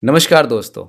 नमस्कार दोस्तों।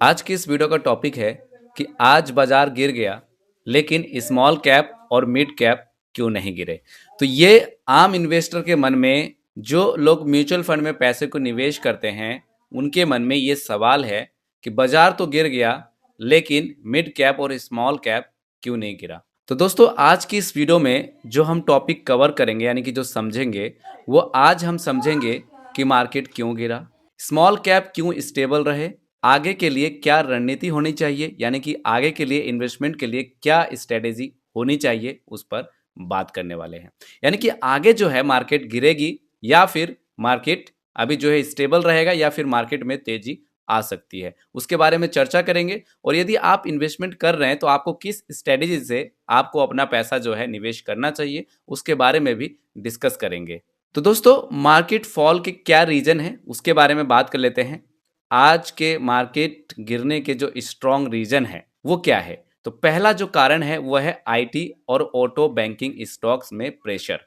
आज की इस वीडियो का टॉपिक है कि आज बाजार गिर गया लेकिन स्मॉल कैप और मिड कैप क्यों नहीं गिरे। तो ये आम इन्वेस्टर के मन में, जो लोग म्यूचुअल फंड में पैसे को निवेश करते हैं, उनके मन में ये सवाल है कि बाजार तो गिर गया लेकिन मिड कैप और स्मॉल कैप क्यों नहीं गिरा। तो दोस्तों, आज की इस वीडियो में जो हम टॉपिक कवर करेंगे यानी कि जो समझेंगे, वो आज हम समझेंगे कि मार्केट क्यों गिरा, स्मॉल कैप क्यों स्टेबल रहे, आगे के लिए क्या रणनीति होनी चाहिए, यानी कि आगे के लिए इन्वेस्टमेंट के लिए क्या स्ट्रेटेजी होनी चाहिए, उस पर बात करने वाले हैं। यानी कि आगे जो है मार्केट गिरेगी या फिर मार्केट अभी जो है स्टेबल रहेगा या फिर मार्केट में तेजी आ सकती है, उसके बारे में चर्चा करेंगे। और यदि आप इन्वेस्टमेंट कर रहे हैं तो आपको किस स्ट्रेटेजी से आपको अपना पैसा जो है निवेश करना चाहिए, उसके बारे में भी डिस्कस करेंगे। तो दोस्तों, मार्केट फॉल के क्या रीजन है उसके बारे में बात कर लेते हैं। आज के मार्केट गिरने के जो स्ट्रॉन्ग रीजन है वो क्या है। तो पहला जो कारण है वो है आईटी और ऑटो बैंकिंग स्टॉक्स में प्रेशर।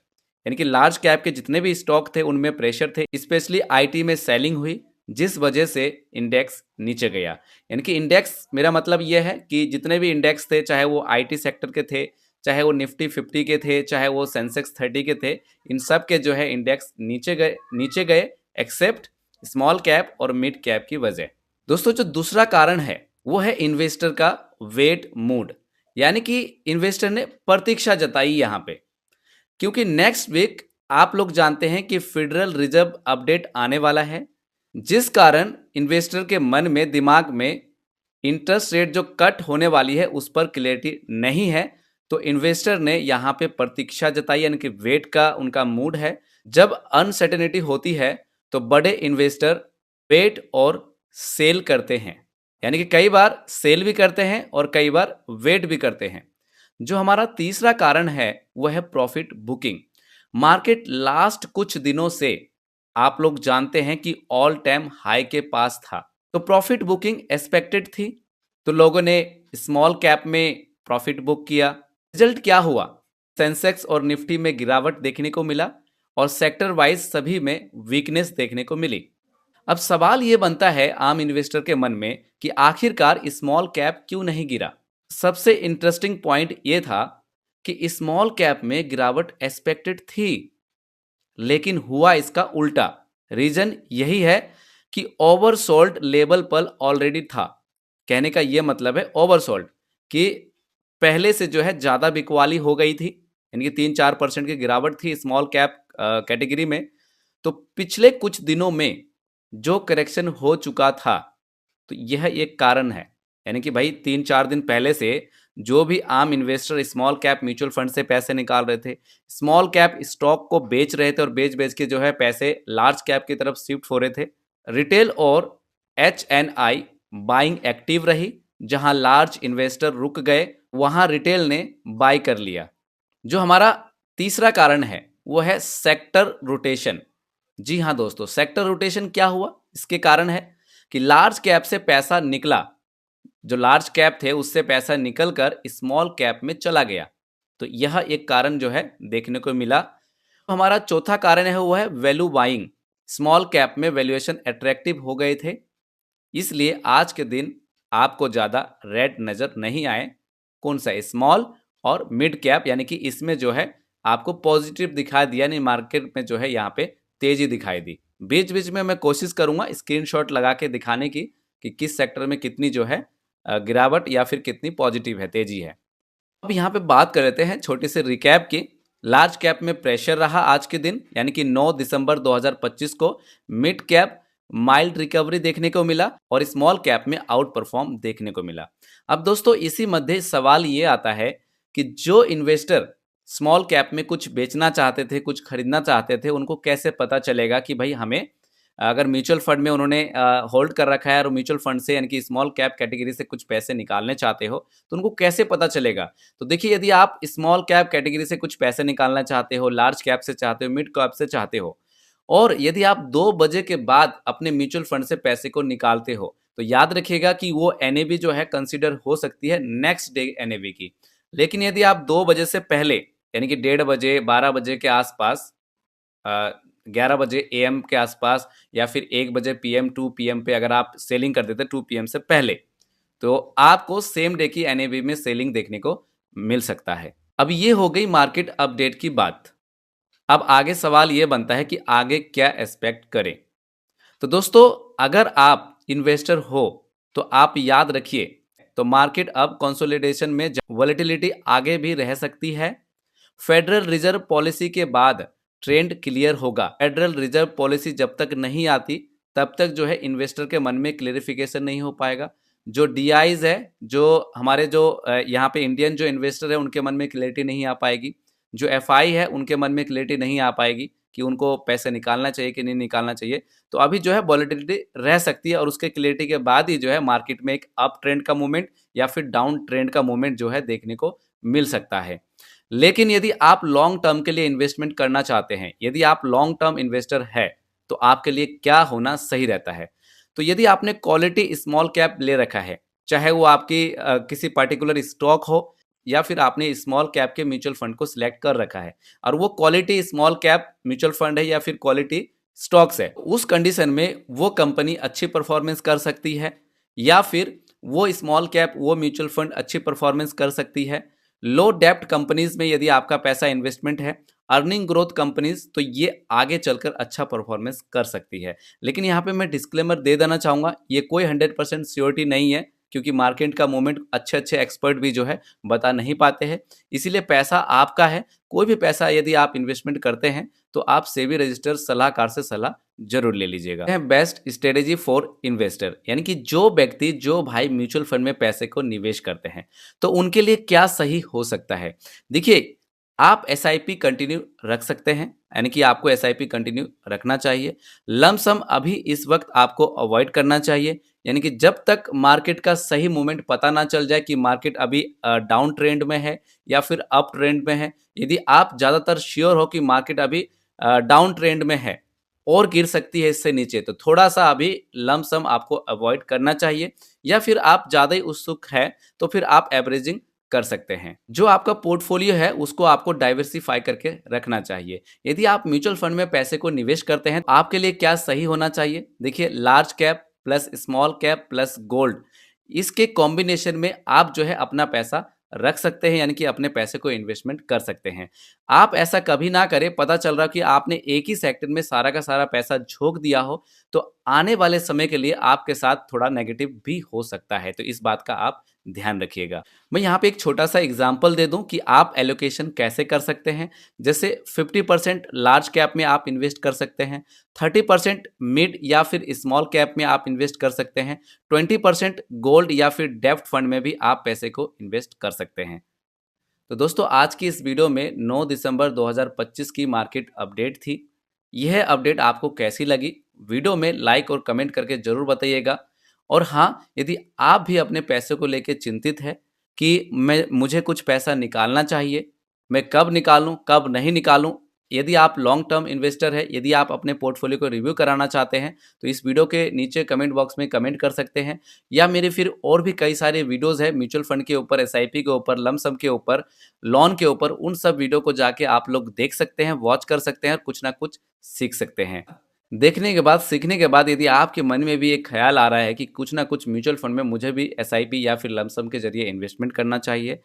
यानी कि लार्ज कैप के जितने भी स्टॉक थे उनमें प्रेशर थे, स्पेशली आईटी में सेलिंग हुई, जिस वजह से इंडेक्स नीचे गया। यानी कि इंडेक्स, मेरा मतलब यह है कि जितने भी इंडेक्स थे, चाहे वो आईटी सेक्टर के थे, चाहे वो निफ्टी 50 के थे, चाहे वो सेंसेक्स 30 के थे, इन सब के जो है इंडेक्स नीचे गए एक्सेप्ट स्मॉल कैप और मिड कैप की वजह। दोस्तों, जो दूसरा कारण है वो है इन्वेस्टर का वेट मूड। यानी कि इन्वेस्टर ने प्रतीक्षा जताई यहाँ पे, क्योंकि नेक्स्ट वीक आप लोग जानते हैं कि फेडरल रिजर्व अपडेट आने वाला है, जिस कारण इन्वेस्टर के मन में, दिमाग में इंटरेस्ट रेट जो कट होने वाली है उस पर क्लियरिटी नहीं है। तो इन्वेस्टर ने यहाँ पे प्रतीक्षा जताई, यानी कि वेट का उनका मूड है। जब अनसर्टेनिटी होती है तो बड़े इन्वेस्टर वेट और सेल करते हैं, यानी कि कई बार सेल भी करते हैं और कई बार वेट भी करते हैं। जो हमारा तीसरा कारण है वह है प्रॉफिट बुकिंग। मार्केट लास्ट कुछ दिनों से आप लोग जानते हैं कि ऑल टाइम हाई के पास था, तो प्रॉफिट बुकिंग एक्सपेक्टेड थी, तो लोगों ने स्मॉल कैप में प्रॉफिट बुक किया। रिजल्ट क्या हुआ? सेंसेक्स और निफ्टी में गिरावट देखने को मिला और सेक्टर वाइज सभी में वीकनेस देखने को मिली। अब सवाल ये बनता है आम इन्वेस्टर के मन में कि आखिरकार स्मॉल कैप क्यों नहीं गिरा। सबसे इंटरेस्टिंग पॉइंट ये था कि स्मॉल कैप में गिरावट एक्सपेक्टेड थी, लेकिन हुआ इसका उल्टा। रीजन यही है कि ओवरसोल्ड लेवल पर ऑलरेडी था। कहने का यह मतलब है ओवरसोल्ड, कि पहले से जो है ज्यादा बिकवाली हो गई थी, यानी कि 3-4% की गिरावट थी स्मॉल कैप कैटेगरी में। तो पिछले कुछ दिनों में जो करेक्शन हो चुका था, तो यह एक कारण है। यानी कि भाई 3-4 दिन पहले से जो भी आम investor small cap mutual fund से पैसे निकाल रहे थे, स्मॉल कैप स्टॉक को बेच रहे थे और बेच बेच के जो है पैसे लार्ज कैप की तरफ शिफ्ट हो रहे थे। रिटेल और HNI बाइंग एक्टिव रही, जहां लार्ज इन्वेस्टर रुक गए वहां रिटेल ने बाय कर लिया। जो हमारा तीसरा कारण है वो है सेक्टर रोटेशन। जी हाँ दोस्तों, सेक्टर रोटेशन क्या हुआ? इसके कारण है कि लार्ज कैप से पैसा निकला, जो लार्ज कैप थे उससे पैसा निकलकर स्मॉल कैप में चला गया। तो यह एक कारण जो है देखने को मिला। हमारा चौथा कारण है वो है वैल्यू बाइंग। स्मॉल कैप में वैल्यूएशन अट्रैक्टिव हो गए थे, इसलिए आज के दिन आपको ज्यादा रेड नजर नहीं आए। कौन सा? स्मॉल और मिड कैप, यानी कि इसमें जो है आपको पॉजिटिव दिखाई दिया, नहीं मार्केट में जो है यहाँ पे तेजी दिखाई दी। बीच बीच में मैं कोशिश करूंगा स्क्रीनशॉट लगा के दिखाने की कि किस सेक्टर में कितनी जो है गिरावट या फिर कितनी पॉजिटिव है, तेजी है। अब यहाँ पे बात कर लेते हैं छोटे से रिकैप की। लार्ज कैप में प्रेशर रहा आज के दिन, यानी कि 9 दिसंबर 2025 को मिड कैप माइल्ड रिकवरी देखने को मिला और स्मॉल कैप में आउट परफॉर्म देखने को मिला। अब दोस्तों, इसी मध्य सवाल ये आता है कि जो इन्वेस्टर स्मॉल कैप में कुछ बेचना चाहते थे, कुछ खरीदना चाहते थे, उनको कैसे पता चलेगा कि भाई हमें, अगर म्यूचुअल फंड में उन्होंने होल्ड कर रखा है और म्यूचुअल फंड से यानी कि स्मॉल कैप कैटेगरी से कुछ पैसे निकालने चाहते हो, तो उनको कैसे पता चलेगा? तो देखिए, यदि आप स्मॉल कैप कैटेगरी से कुछ पैसे निकालना चाहते हो, लार्ज कैप से चाहते हो, मिड कैप से चाहते हो, और यदि आप 2 बजे के बाद अपने म्यूचुअल फंड से पैसे को निकालते हो, तो याद रखिएगा कि वो एनएवी जो है कंसिडर हो सकती है नेक्स्ट डे एनएवी की। लेकिन यदि आप 2 बजे से पहले, यानी कि 1:30 बजे 12 बजे के आसपास 11 बजे एएम के आसपास या फिर 1 बजे पीएम 2 पीएम पे अगर आप सेलिंग कर देते 2 पीएम से पहले, तो आपको सेम डे की एनएबी में सेलिंग देखने को मिल सकता है। अब ये हो गई मार्केट अपडेट की बात। अब आगे सवाल ये बनता है कि आगे क्या एक्सपेक्ट करें। तो दोस्तों, अगर आप इन्वेस्टर हो तो आप याद रखिए, तो मार्केट अब कंसोलिडेशन में वॉलेटिलिटी आगे भी रह सकती है। फेडरल रिजर्व पॉलिसी के बाद ट्रेंड क्लियर होगा। फेडरल रिजर्व पॉलिसी जब तक नहीं आती तब तक जो है इन्वेस्टर के मन में क्लेरिफिकेशन नहीं हो पाएगा। जो डीआईज है, जो हमारे जो यहाँ पे इंडियन जो इन्वेस्टर है उनके मन में क्लैरिटी नहीं आ पाएगी। जो एफआई है उनके मन में क्लैरिटी नहीं आ पाएगी कि उनको पैसे निकालना चाहिए कि नहीं निकालना चाहिए। तो अभी जो है वॉलेटिलिटी रह सकती है और उसके क्लैरिटी के बाद ही जो है मार्केट में एक अप ट्रेंड का मूवमेंट या फिर डाउन ट्रेंड का मूवमेंट जो है देखने को मिल सकता है। लेकिन यदि आप लॉन्ग टर्म के लिए इन्वेस्टमेंट करना चाहते हैं, यदि आप लॉन्ग टर्म इन्वेस्टर है, तो आपके लिए क्या होना सही रहता है? तो यदि आपने क्वालिटी स्मॉल कैप ले रखा है, चाहे वो आपकी किसी पर्टिकुलर स्टॉक हो या फिर आपने स्मॉल कैप के म्यूचुअल फंड को सिलेक्ट कर रखा है और वो quality small cap mutual fund है या फिर क्वालिटी स्टॉक्स है, उस कंडीशन में वो कंपनी अच्छी परफॉर्मेंस कर सकती है या फिर वो स्मॉल कैप वो म्यूचुअल फंड अच्छी परफॉर्मेंस कर सकती है। लो डेप्ट कंपनीज में यदि आपका पैसा इन्वेस्टमेंट है, अर्निंग ग्रोथ कंपनीज, तो ये आगे चलकर अच्छा परफॉर्मेंस कर सकती है। लेकिन यहाँ पे मैं डिस्क्लेमर दे देना चाहूँगा, ये कोई 100% श्योरिटी नहीं है, क्योंकि मार्केट का मूवमेंट अच्छे एक्सपर्ट भी जो है बता नहीं पाते हैं। इसीलिए पैसा आपका है, कोई भी पैसा यदि आप इन्वेस्टमेंट करते हैं तो आप सेबी रजिस्टर सलाहकार से सलाह जरूर ले लीजिएगा। बेस्ट स्ट्रेटेजी फॉर इन्वेस्टर, यानी कि जो व्यक्ति जो भाई म्यूचुअल फंड में पैसे को निवेश करते हैं तो उनके लिए क्या सही हो सकता है। देखिए, आप एसआईपी कंटिन्यू रख सकते हैं, यानी कि आपको एसआईपी कंटिन्यू रखना चाहिए। लमसम अभी इस वक्त आपको अवॉइड करना चाहिए, यानी कि जब तक मार्केट का सही मूवमेंट पता ना चल जाए कि मार्केट अभी डाउन ट्रेंड में है या फिर अप ट्रेंड में है। यदि आप ज़्यादातर श्योर हो कि मार्केट अभी डाउन ट्रेंड में है और गिर सकती है इससे नीचे, तो थोड़ा सा अभी लमसम आपको अवॉइड करना चाहिए। या फिर आप ज़्यादा ही उत्सुक है तो फिर आप एवरेजिंग कर सकते हैं। जो आपका पोर्टफोलियो है उसको आपको डाइवर्सिफाई करके रखना चाहिए। यदि आप म्यूचुअल फंड में पैसे को निवेश करते हैं, आपके लिए क्या सही होना चाहिए? देखिए, large cap plus small cap plus gold, इसके कॉम्बिनेशन में आप जो है अपना पैसा रख सकते हैं, यानी कि अपने पैसे को इन्वेस्टमेंट कर सकते हैं। आप ऐसा कभी ना करें, पता चल रहा कि आपने एक ही सेक्टर में सारा का सारा पैसा झोंक दिया हो, तो आने वाले समय के लिए आपके साथ थोड़ा नेगेटिव भी हो सकता है। तो इस बात का आप ध्यान रखिएगा। मैं यहाँ पे एक छोटा सा एग्जांपल दे दूं कि आप एलोकेशन कैसे कर सकते हैं। जैसे 50% लार्ज कैप में आप इन्वेस्ट कर सकते हैं, 30% मिड या फिर स्मॉल कैप में आप इन्वेस्ट कर सकते हैं, 20% गोल्ड या फिर डेब्ट फंड में भी आप पैसे को इन्वेस्ट कर सकते हैं। तो दोस्तों, आज की इस वीडियो में 9 दिसंबर 2025 की मार्केट अपडेट थी। यह अपडेट आपको कैसी लगी? वीडियो में लाइक और कमेंट करके जरूर बताइएगा। और हाँ, यदि आप भी अपने पैसे को लेकर चिंतित है कि मुझे कुछ पैसा निकालना चाहिए, मैं कब निकालूं, कब नहीं निकालूं, यदि आप लॉन्ग टर्म इन्वेस्टर है, यदि आप अपने पोर्टफोलियो को रिव्यू कराना चाहते हैं, तो इस वीडियो के नीचे कमेंट बॉक्स में कमेंट कर सकते हैं। या मेरे फिर और भी कई सारे वीडियोस है म्यूचुअल फंड के ऊपर, एसआईपी के ऊपर, लमसम के ऊपर, लोन के ऊपर, उन सब वीडियो को जाके आप लोग देख सकते हैं, वॉच कर सकते हैं और कुछ ना कुछ सीख सकते हैं। देखने के बाद, सीखने के बाद यदि आपके मन में भी एक ख्याल आ रहा है कि कुछ ना कुछ म्यूचुअल फंड में मुझे भी एसआईपी या फिर लमसम के जरिए इन्वेस्टमेंट करना चाहिए,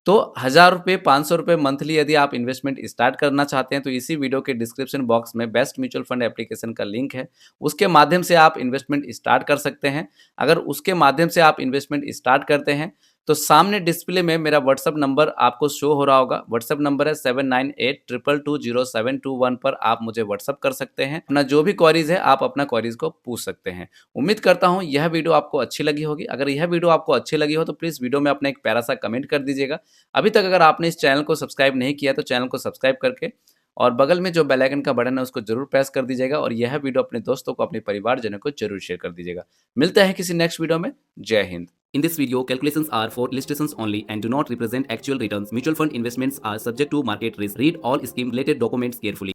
तो 1000 रुपये, 500 रुपये मंथली यदि आप इन्वेस्टमेंट स्टार्ट करना चाहते हैं, तो इसी वीडियो के डिस्क्रिप्शन बॉक्स में बेस्ट म्यूचुअल फंड एप्लीकेशन का लिंक है, उसके माध्यम से आप इन्वेस्टमेंट स्टार्ट कर सकते हैं। अगर उसके माध्यम से आप इन्वेस्टमेंट स्टार्ट करते हैं तो सामने डिस्प्ले में मेरा व्हाट्सअप नंबर आपको शो हो रहा होगा। व्हाट्सअप नंबर है 7982220721 पर आप मुझे व्हाट्सअप कर सकते हैं। अपना जो भी क्वेरीज है आप अपना क्वेरीज को पूछ सकते हैं। उम्मीद करता हूं यह वीडियो आपको अच्छी लगी होगी। अगर यह वीडियो आपको अच्छी लगी हो तो प्लीज़ वीडियो में अपना एक प्यारा सा कमेंट कर दीजिएगा। अभी तक अगर आपने इस चैनल को सब्सक्राइब नहीं किया तो चैनल को सब्सक्राइब करके और बगल में जो बेल आइकन का बटन है उसको जरूर प्रेस कर दीजिएगा और यह वीडियो अपने दोस्तों को, अपने परिवारजनों को जरूर शेयर कर दीजिएगा। मिलते हैं किसी नेक्स्ट वीडियो में। जय Hind. In this video, calculations are for illustrations only and do not represent actual returns. Mutual fund investments are subject to market risk. Read all scheme related documents carefully.